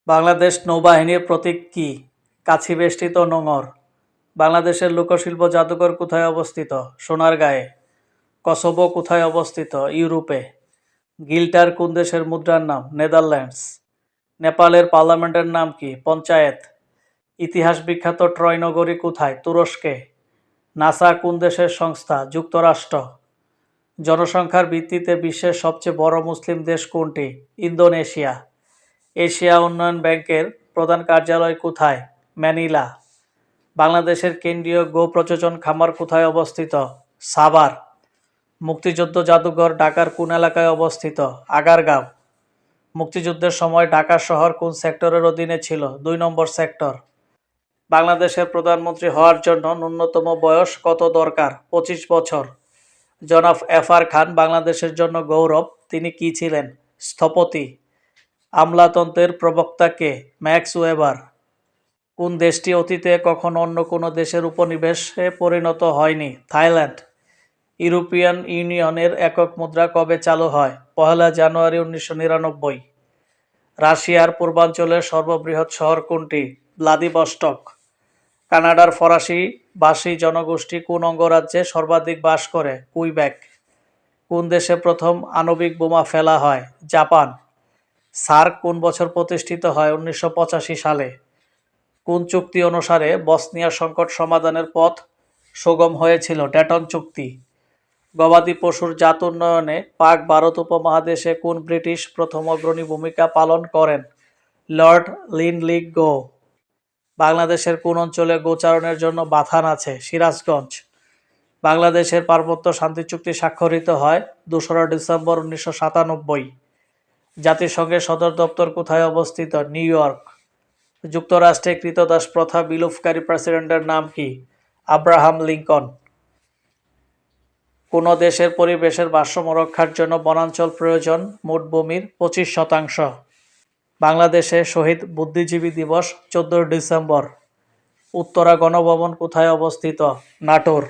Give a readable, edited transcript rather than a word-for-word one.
বাংলাদেশ নৌবাহিনীর প্রতীক কি? কাছি বেষ্টিত নোঙর। বাংলাদেশের লোকশিল্প জাদুঘর কোথায় অবস্থিত? সোনারগাঁয়ে। কসোভো কোথায় অবস্থিত? ইউরোপে। গিল্টার কোন দেশের মুদ্রার নাম? নেদারল্যান্ডস। নেপালের পার্লামেন্টের নাম কি? পঞ্চায়েত। ইতিহাস বিখ্যাত ট্রয় নগরী কোথায়? তুরস্কে। নাসা কোন দেশের সংস্থা? যুক্তরাষ্ট্র। জনসংখ্যার ভিত্তিতে বিশ্বের সবচেয়ে বড় মুসলিম দেশ কোনটি? ইন্দোনেশিয়া। এশিয়া উন্নয়ন ব্যাংকের প্রধান কার্যালয় কোথায়? ম্যানিলা। বাংলাদেশের কেন্দ্রীয় গো প্রজনন খামার কোথায় অবস্থিত? সাভার। মুক্তিযুদ্ধ জাদুঘর ঢাকার কোন এলাকায় অবস্থিত? আগারগাঁও। মুক্তিযুদ্ধের সময় ঢাকা শহর কোন সেক্টরের অধীনে ছিল? ২ নম্বর সেক্টর। বাংলাদেশের প্রধানমন্ত্রী হওয়ার জন্য ন্যূনতম বয়স কত দরকার? ২৫ বছর। জনাব এফ আর খান বাংলাদেশের জন্য গৌরব, তিনি কি ছিলেন? স্থপতি। আমলাতন্ত্রের প্রবক্তা কে? Max weber. কোন দেশটি অতীতে কখনো অন্য কোনো দেশের উপনিবেশে পরিণত হয়নি? থাইল্যান্ড। ইউরোপিয়ান ইউনিয়নের একক মুদ্রা কবে চালু হয়? ১লা জানুয়ারি ১৯৯৯। রাশিয়ার পূর্বাঞ্চলের সর্ববৃহৎ শহর কোনটি? ভ্লাদিভস্টক। কানাডার ফরাসি ভাষী জনগোষ্ঠী কোন অঙ্গরাজ্যে সর্বাধিক বাস করে? কুইবেক। কোন দেশে প্রথম আণবিক বোমা ফেলা হয়? জাপান। সার্ক কোন বছর প্রতিষ্ঠিত হয়? ১৯৮৫ সালে। কোন চুক্তি অনুসারে বসনিয়া সংকট সমাধানের পথ সুগম হয়েছিল? ডেটন চুক্তি। গবাদি পশুর জাত উন্নয়নে পাক ভারত উপমহাদেশে কোন ব্রিটিশ প্রথম অগ্রণী ভূমিকা পালন করেন? লর্ড লিনলিগো। বাংলাদেশের কোন অঞ্চলে গোচারণের জন্য বাথান আছে? সিরাজগঞ্জ। বাংলাদেশের পার্বত্য শান্তি চুক্তি স্বাক্ষরিত হয় ২রা ডিসেম্বর ১৯৯৭। জাতিসংঘের সদর দপ্তর কোথায় অবস্থিত? New York. যুক্তরাষ্ট্রে ক্রীতদাস প্রথা বিলোপকারী প্রেসিডেন্টের নাম কি? Abraham Lincoln. কোন দেশের পরিবেশের ভারসাম্য রক্ষার জন্য বনাঞ্চল প্রয়োজন মোট ভূমির ২৫%? বাংলাদেশে শহীদ বুদ্ধিজীবী দিবস ১৪ ডিসেম্বর। উত্তরা গণভবন কোথায় অবস্থিত? নাটোর।